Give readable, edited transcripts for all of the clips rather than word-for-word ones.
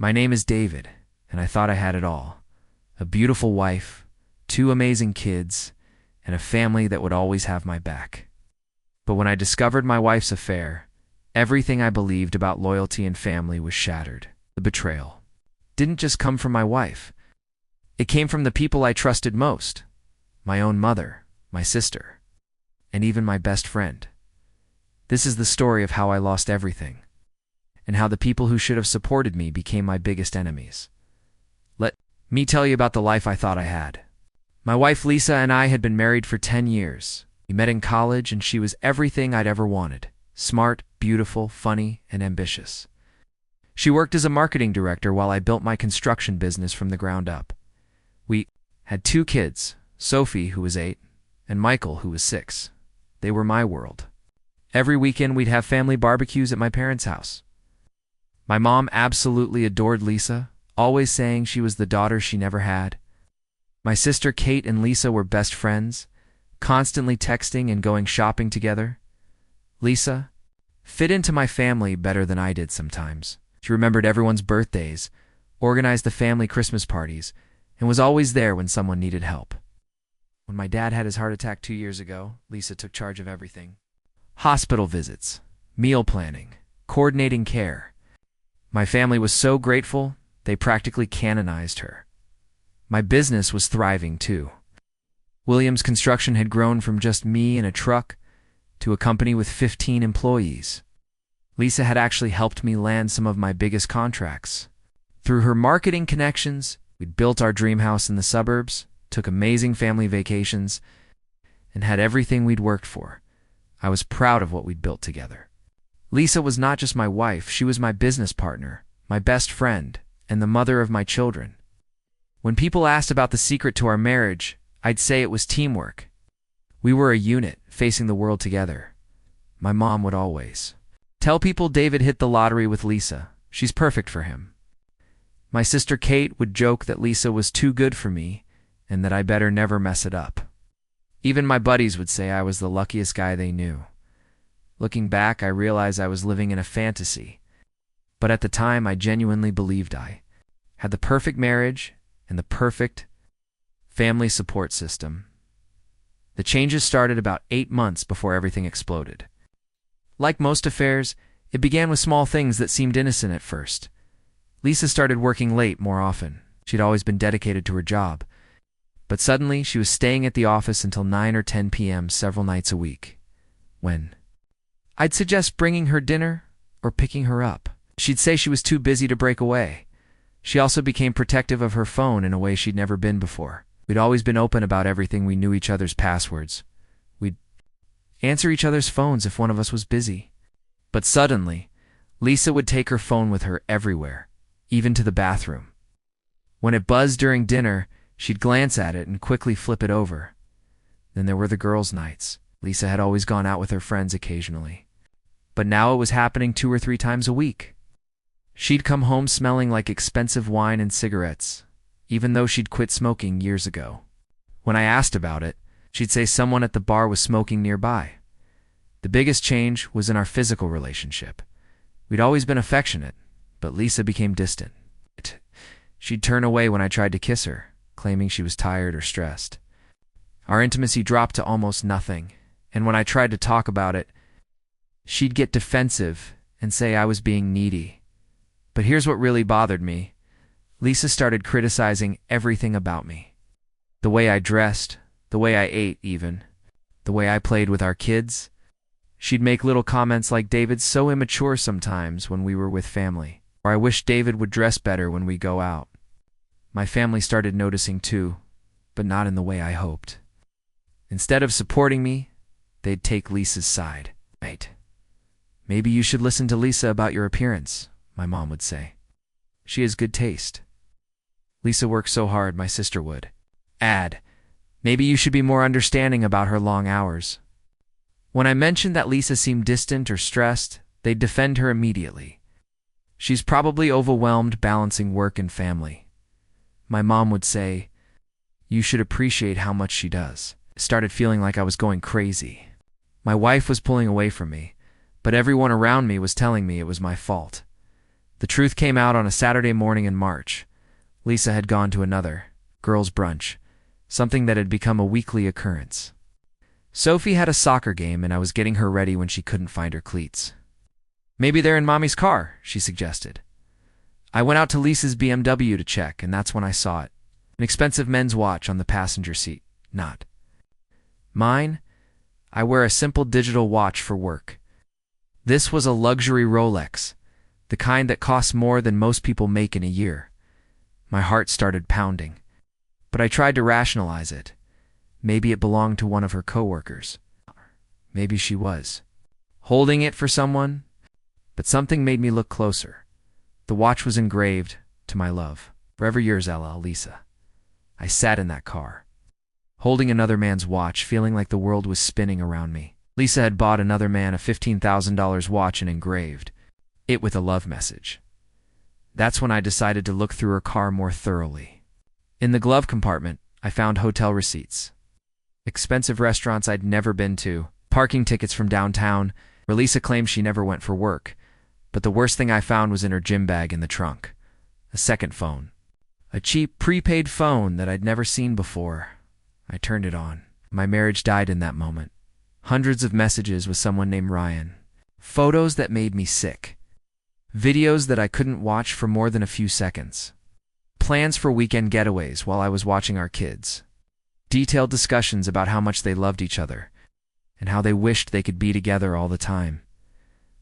My name is David, and I thought I had it all. A beautiful wife, 2 amazing kids, and a family that would always have my back. But when I discovered my wife's affair, everything I believed about loyalty and family was shattered. The betrayal didn't just come from my wife. It came from the people I trusted most. My own mother, my sister, and even my best friend. This is the story of how I lost everything, and how the people who should have supported me became my biggest enemies. Let me tell you about the life I thought I had. My wife Lisa and I had been married for 10 years. We met in college, and she was everything I'd ever wanted. Smart, beautiful, funny, and ambitious. She worked as a marketing director while I built my construction business from the ground up. We had 2 kids, Sophie, who was 8, and Michael, who was 6. They were my world. Every weekend we'd have family barbecues at my parents' house. My mom absolutely adored Lisa, always saying she was the daughter she never had. My sister Kate and Lisa were best friends, constantly texting and going shopping together. Lisa fit into my family better than I did sometimes. She remembered everyone's birthdays, organized the family Christmas parties, and was always there when someone needed help. When my dad had his heart attack 2 years ago, Lisa took charge of everything. Hospital visits, meal planning, coordinating care. My family was so grateful, they practically canonized her. My business was thriving too. Williams Construction had grown from just me and a truck to a company with 15 employees. Lisa had actually helped me land some of my biggest contracts. Through her marketing connections, we'd built our dream house in the suburbs, took amazing family vacations, and had everything we'd worked for. I was proud of what we'd built together. Lisa was not just my wife, she was my business partner, my best friend, and the mother of my children. When people asked about the secret to our marriage, I'd say it was teamwork. We were a unit, facing the world together. My mom would always tell people David hit the lottery with Lisa. She's perfect for him. My sister Kate would joke that Lisa was too good for me and that I better never mess it up. Even my buddies would say I was the luckiest guy they knew. Looking back, I realized I was living in a fantasy. But at the time, I genuinely believed I had the perfect marriage and the perfect family support system. The changes started about 8 months before everything exploded. Like most affairs, it began with small things that seemed innocent at first. Lisa started working late more often. She'd always been dedicated to her job. But suddenly, she was staying at the office until 9 or 10 p.m. several nights a week. When I'd suggest bringing her dinner or picking her up, she'd say she was too busy to break away. She also became protective of her phone in a way she'd never been before. We'd always been open about everything. We knew each other's passwords. We'd answer each other's phones if one of us was busy. But suddenly, Lisa would take her phone with her everywhere, even to the bathroom. When it buzzed during dinner, she'd glance at it and quickly flip it over. Then there were the girls' nights. Lisa had always gone out with her friends occasionally. But now it was happening 2 or 3 times a week. She'd come home smelling like expensive wine and cigarettes, even though she'd quit smoking years ago. When I asked about it, she'd say someone at the bar was smoking nearby. The biggest change was in our physical relationship. We'd always been affectionate, but Lisa became distant. She'd turn away when I tried to kiss her, claiming she was tired or stressed. Our intimacy dropped to almost nothing, and when I tried to talk about it, she'd get defensive and say I was being needy. But here's what really bothered me. Lisa started criticizing everything about me. The way I dressed, the way I ate even, the way I played with our kids. She'd make little comments like, "David's so immature sometimes when we were with family," or "I wish David would dress better when we go out." My family started noticing too, but not in the way I hoped. Instead of supporting me, they'd take Lisa's side. "Mate, maybe you should listen to Lisa about your appearance," my mom would say. "She has good taste." "Lisa works so hard," my sister would add. "Maybe you should be more understanding about her long hours." When I mentioned that Lisa seemed distant or stressed, they'd defend her immediately. "She's probably overwhelmed balancing work and family." My mom would say, "You should appreciate how much she does." I started feeling like I was going crazy. My wife was pulling away from me, but everyone around me was telling me it was my fault. The truth came out on a Saturday morning in March. Lisa had gone to another girls' brunch, something that had become a weekly occurrence. Sophie had a soccer game, and I was getting her ready when she couldn't find her cleats. "Maybe they're in Mommy's car," she suggested. I went out to Lisa's BMW to check, and that's when I saw it. An expensive men's watch on the passenger seat. Not mine. I wear a simple digital watch for work. This was a luxury Rolex, the kind that costs more than most people make in a year. My heart started pounding, but I tried to rationalize it. Maybe it belonged to one of her coworkers. Maybe she was holding it for someone. But something made me look closer. The watch was engraved, "To my love. Forever yours, LL, Lisa." I sat in that car, holding another man's watch, feeling like the world was spinning around me. Lisa had bought another man a $15,000 watch and engraved it with a love message. That's when I decided to look through her car more thoroughly. In the glove compartment, I found hotel receipts, expensive restaurants I'd never been to, parking tickets from downtown, where Lisa claimed she never went for work. But the worst thing I found was in her gym bag in the trunk. A second phone. A cheap, prepaid phone that I'd never seen before. I turned it on. My marriage died in that moment. Hundreds of messages with someone named Ryan. Photos that made me sick. Videos that I couldn't watch for more than a few seconds. Plans for weekend getaways while I was watching our kids. Detailed discussions about how much they loved each other, and how they wished they could be together all the time.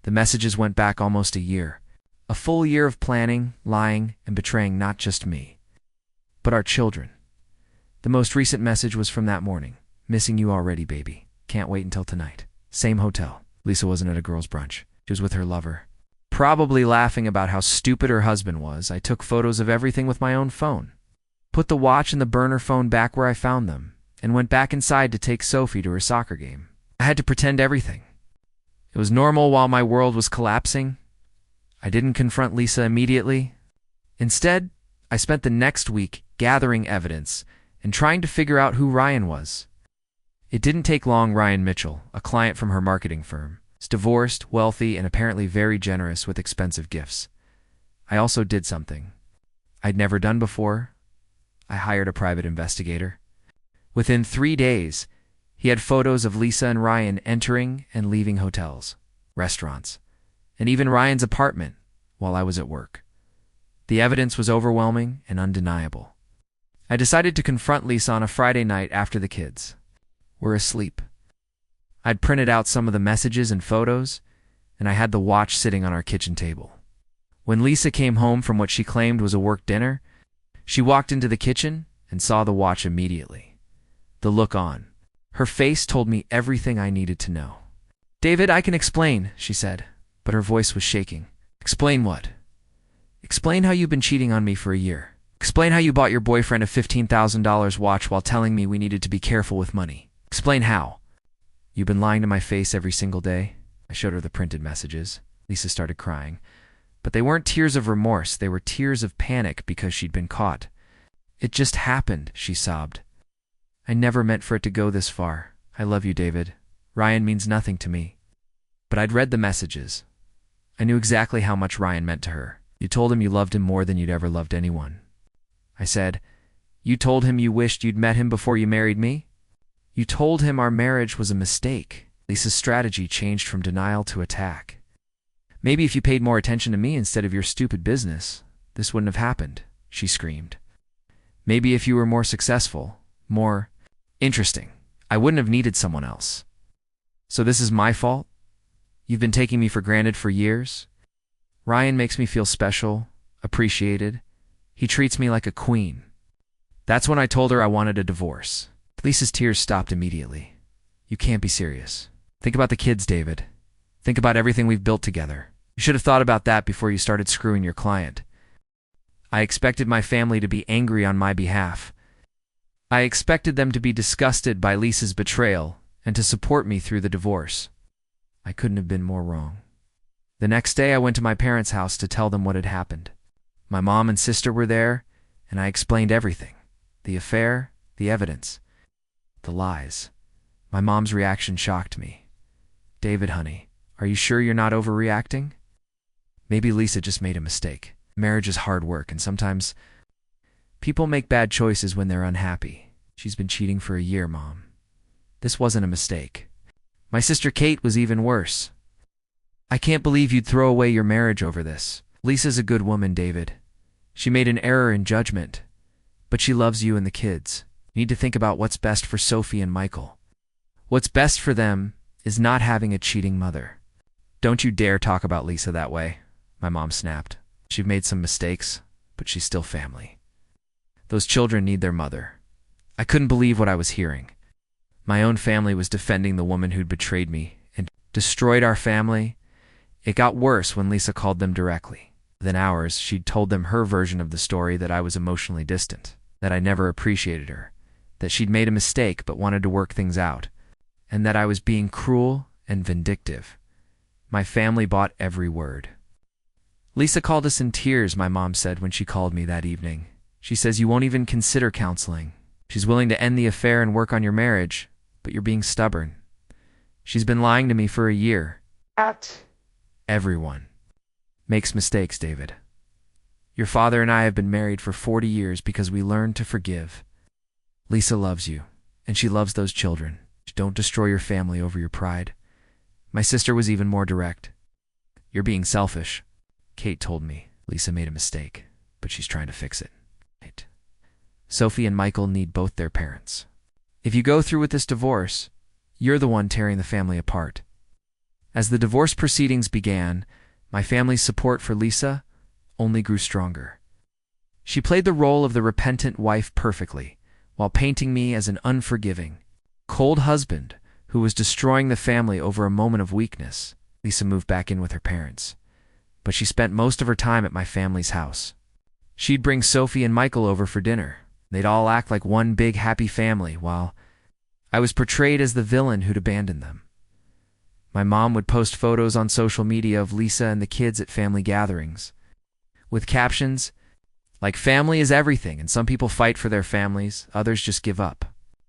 The messages went back almost a year. A full year of planning, lying, and betraying not just me, but our children. The most recent message was from that morning. "Missing you already, baby. Can't wait until tonight." Same hotel. Lisa wasn't at a girls' brunch. She was with her lover. Probably laughing about how stupid her husband was, I took photos of everything with my own phone. Put the watch and the burner phone back where I found them, and went back inside to take Sophie to her soccer game. I had to pretend everything. It was normal while my world was collapsing. I didn't confront Lisa immediately. Instead, I spent the next week gathering evidence and trying to figure out who Ryan was. It didn't take long. Ryan Mitchell, a client from her marketing firm, is divorced, wealthy, and apparently very generous with expensive gifts. I also did something I'd never done before. I hired a private investigator. Within 3 days, he had photos of Lisa and Ryan entering and leaving hotels, restaurants, and even Ryan's apartment while I was at work. The evidence was overwhelming and undeniable. I decided to confront Lisa on a Friday night after the kids were asleep. I'd printed out some of the messages and photos, and I had the watch sitting on our kitchen table. When Lisa came home from what she claimed was a work dinner, she walked into the kitchen and saw the watch immediately. The look on her face told me everything I needed to know. "David, I can explain," she said, but her voice was shaking. "Explain what?" "Explain how you've been cheating on me for a year. Explain how you bought your boyfriend a $15,000 watch while telling me we needed to be careful with money. Explain how." "You've been lying to my face every single day." I showed her the printed messages. Lisa started crying. But they weren't tears of remorse, they were tears of panic because she'd been caught. "It just happened," she sobbed. "I never meant for it to go this far. I love you, David. Ryan means nothing to me." But I'd read the messages. I knew exactly how much Ryan meant to her. "You told him you loved him more than you'd ever loved anyone." I said, "You told him you wished you'd met him before you married me? You told him our marriage was a mistake." Lisa's strategy changed from denial to attack. "Maybe if you paid more attention to me instead of your stupid business, this wouldn't have happened," she screamed. "Maybe if you were more successful, more interesting, I wouldn't have needed someone else. So this is my fault? You've been taking me for granted for years? Ryan makes me feel special, appreciated. He treats me like a queen." That's when I told her I wanted a divorce. Lisa's tears stopped immediately. "You can't be serious. Think about the kids, David. Think about everything we've built together. You should have thought about that before you started screwing your client." I expected my family to be angry on my behalf. I expected them to be disgusted by Lisa's betrayal and to support me through the divorce. I couldn't have been more wrong. The next day I went to my parents' house to tell them what had happened. My mom and sister were there, and I explained everything. The affair, the evidence, the lies. My mom's reaction shocked me. "David, honey, are you sure you're not overreacting?" Maybe Lisa just made a mistake. Marriage is hard work, and sometimes people make bad choices when they're unhappy. She's been cheating for a year, Mom. This wasn't a mistake. My sister Kate was even worse. I can't believe you'd throw away your marriage over this. Lisa's a good woman, David. She made an error in judgment, but she loves you and the kids. You need to think about what's best for Sophie and Michael. What's best for them is not having a cheating mother. Don't you dare talk about Lisa that way, my mom snapped. She's made some mistakes, but she's still family. Those children need their mother. I couldn't believe what I was hearing. My own family was defending the woman who'd betrayed me and destroyed our family. It got worse when Lisa called them directly. Within hours, she'd told them her version of the story, that I was emotionally distant, that I never appreciated her, that she'd made a mistake but wanted to work things out, and that I was being cruel and vindictive. My family bought every word. Lisa called us in tears, my mom said when she called me that evening. She says you won't even consider counseling. She's willing to end the affair and work on your marriage, but you're being stubborn. She's been lying to me for a year. Everyone makes mistakes, David. Your father and I have been married for 40 years because we learned to forgive. Lisa loves you, and she loves those children. Don't destroy your family over your pride. My sister was even more direct. You're being selfish. Kate told me Lisa made a mistake, but she's trying to fix it. Sophie and Michael need both their parents. If you go through with this divorce, you're the one tearing the family apart. As the divorce proceedings began, my family's support for Lisa only grew stronger. She played the role of the repentant wife perfectly, while painting me as an unforgiving, cold husband who was destroying the family over a moment of weakness. Lisa moved back in with her parents, but she spent most of her time at my family's house. She'd bring Sophie and Michael over for dinner. They'd all act like one big happy family, while I was portrayed as the villain who'd abandoned them. My mom would post photos on social media of Lisa and the kids at family gatherings, with captions like "Family is everything," and some people fight for their families, others just give up.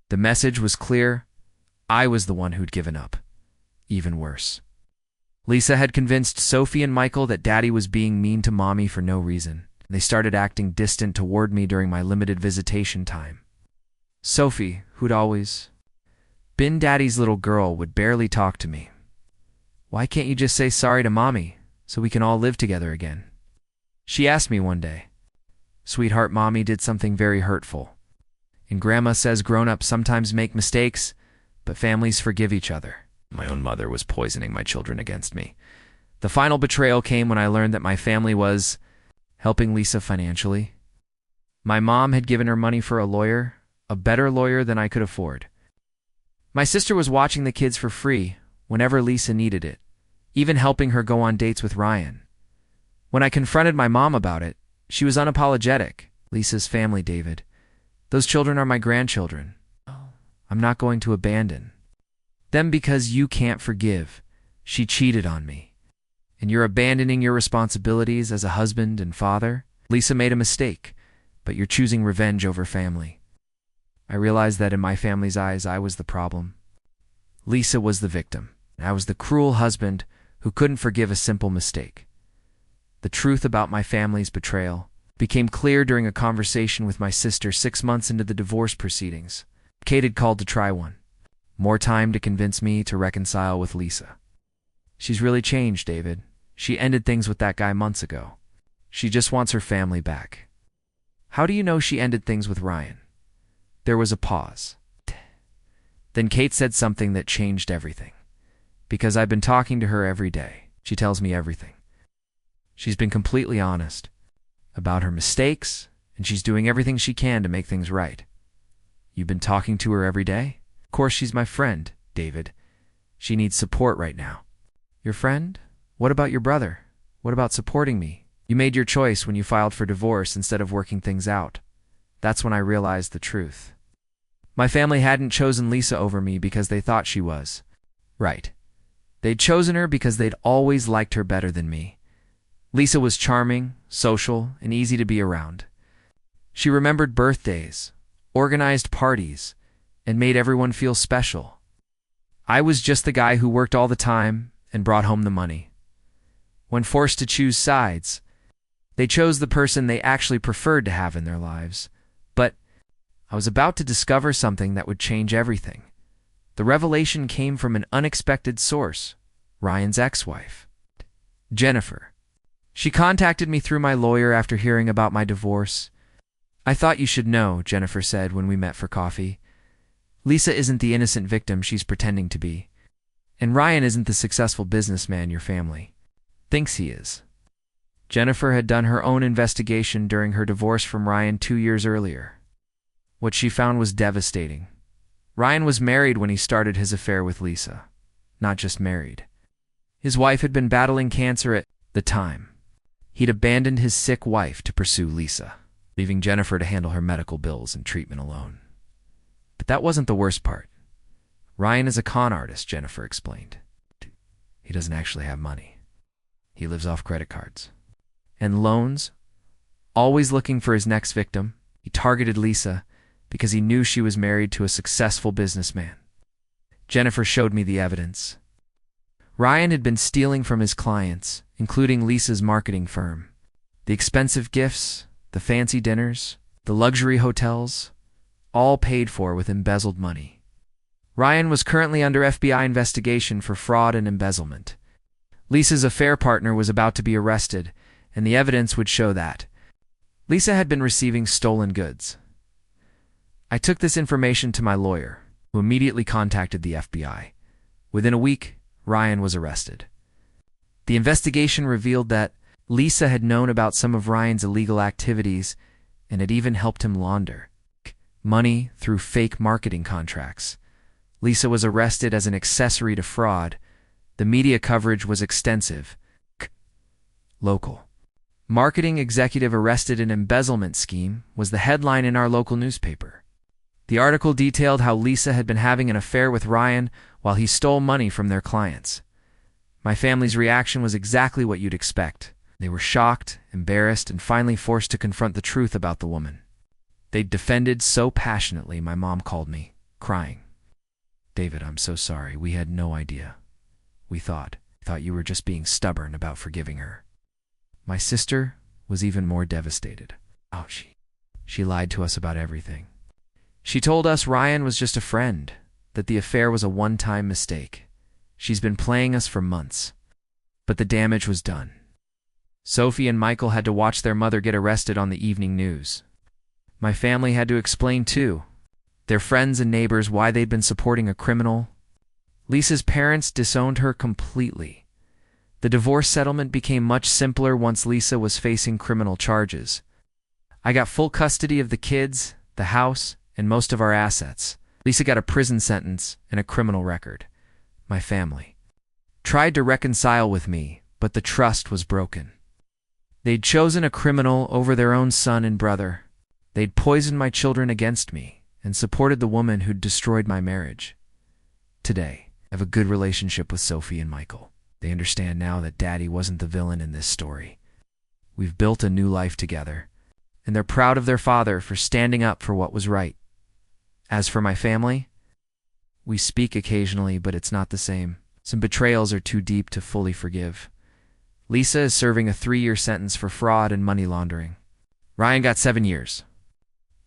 The message was clear. I was the one who'd given up. Even worse. Lisa had convinced Sophie and Michael that Daddy was being mean to Mommy for no reason. They started acting distant toward me during my limited visitation time. Sophie, who'd always been Daddy's little girl, would barely talk to me. Why can't you just say sorry to Mommy so we can all live together again? She asked me one day. Sweetheart, Mommy did something very hurtful. And Grandma says grown-ups sometimes make mistakes, but families forgive each other. My own mother was poisoning my children against me. The final betrayal came when I learned that my family was helping Lisa financially. My mom had given her money for a lawyer, a better lawyer than I could afford. My sister was watching the kids for free whenever Lisa needed it, even helping her go on dates with Ryan. When I confronted my mom about it, she was unapologetic. Lisa's family, David. Those children are my grandchildren. I'm not going to abandon them because you can't forgive. She cheated on me, and you're abandoning your responsibilities as a husband and father. Lisa made a mistake, but you're choosing revenge over family. I realized that in my family's eyes, I was the problem. Lisa was the victim. I was the cruel husband who couldn't forgive a simple mistake. The truth about my family's betrayal became clear during a conversation with my sister 6 months into the divorce proceedings. Kate had called to try one. More time to convince me to reconcile with Lisa. She's really changed, David. She ended things with that guy months ago. She just wants her family back. How do you know she ended things with Ryan? There was a pause. Then Kate said something that changed everything. Because I've been talking to her every day. She tells me everything. She's been completely honest about her mistakes, and she's doing everything she can to make things right. You've been talking to her every day? Of course, she's my friend, David. She needs support right now. Your friend? What about your brother? What about supporting me? You made your choice when you filed for divorce instead of working things out. That's when I realized the truth. My family hadn't chosen Lisa over me because they thought she was right. They'd chosen her because they'd always liked her better than me. Lisa was charming, social, and easy to be around. She remembered birthdays, organized parties, and made everyone feel special. I was just the guy who worked all the time and brought home the money. When forced to choose sides, they chose the person they actually preferred to have in their lives. But I was about to discover something that would change everything. The revelation came from an unexpected source, Ryan's ex-wife, Jennifer. She contacted me through my lawyer after hearing about my divorce. "I thought you should know," Jennifer said when we met for coffee. "Lisa isn't the innocent victim she's pretending to be. And Ryan isn't the successful businessman your family thinks he is." Jennifer had done her own investigation during her divorce from Ryan 2 years earlier. What she found was devastating. Ryan was married when he started his affair with Lisa. Not just married. His wife had been battling cancer at the time. He'd abandoned his sick wife to pursue Lisa, leaving Jennifer to handle her medical bills and treatment alone. But that wasn't the worst part. Ryan is a con artist, Jennifer explained. He doesn't actually have money. He lives off credit cards and loans, always looking for his next victim. He targeted Lisa because he knew she was married to a successful businessman. Jennifer showed me the evidence. Ryan had been stealing from his clients, including Lisa's marketing firm. The expensive gifts, the fancy dinners, the luxury hotels, all paid for with embezzled money. Ryan was currently under FBI investigation for fraud and embezzlement. Lisa's affair partner was about to be arrested, and the evidence would show that Lisa had been receiving stolen goods. I took this information to my lawyer, who immediately contacted the FBI. Within a week, Ryan was arrested. The investigation revealed that Lisa had known about some of Ryan's illegal activities and had even helped him launder money through fake marketing contracts. Lisa was arrested as an accessory to fraud. The media coverage was extensive. Local. "Marketing executive arrested in embezzlement scheme" was the headline in our local newspaper. The article detailed how Lisa had been having an affair with Ryan while he stole money from their clients. My family's reaction was exactly what you'd expect. They were shocked, embarrassed, and finally forced to confront the truth about the woman. They'd defended so passionately, my mom called me, crying. "David, I'm so sorry. We had no idea. We thought you were just being stubborn about forgiving her." My sister was even more devastated. Oh, she lied to us about everything. She told us Ryan was just a friend, that the affair was a one-time mistake. She's been playing us for months. But the damage was done. Sophie and Michael had to watch their mother get arrested on the evening news. My family had to explain, too, their friends and neighbors, why they'd been supporting a criminal. Lisa's parents disowned her completely. The divorce settlement became much simpler once Lisa was facing criminal charges. I got full custody of the kids, the house, and most of our assets. Lisa got a prison sentence and a criminal record. My family tried to reconcile with me, but the trust was broken. They'd chosen a criminal over their own son and brother. They'd poisoned my children against me and supported the woman who'd destroyed my marriage. Today, I have a good relationship with Sophie and Michael. They understand now that Daddy wasn't the villain in this story. We've built a new life together, and they're proud of their father for standing up for what was right. As for my family, we speak occasionally, but it's not the same. Some betrayals are too deep to fully forgive. Lisa is serving a 3-year sentence for fraud and money laundering. Ryan got 7 years.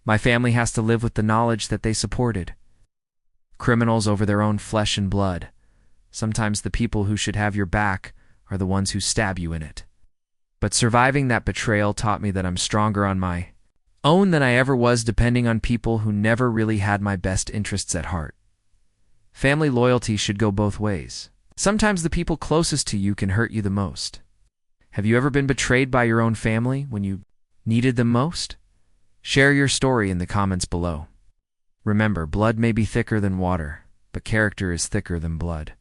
My family has to live with the knowledge that they supported criminals over their own flesh and blood. Sometimes the people who should have your back are the ones who stab you in it. But surviving that betrayal taught me that I'm stronger on my own than I ever was, depending on people who never really had my best interests at heart. Family loyalty should go both ways. Sometimes the people closest to you can hurt you the most. Have you ever been betrayed by your own family when you needed them most? Share your story in the comments below. Remember, blood may be thicker than water, but character is thicker than blood.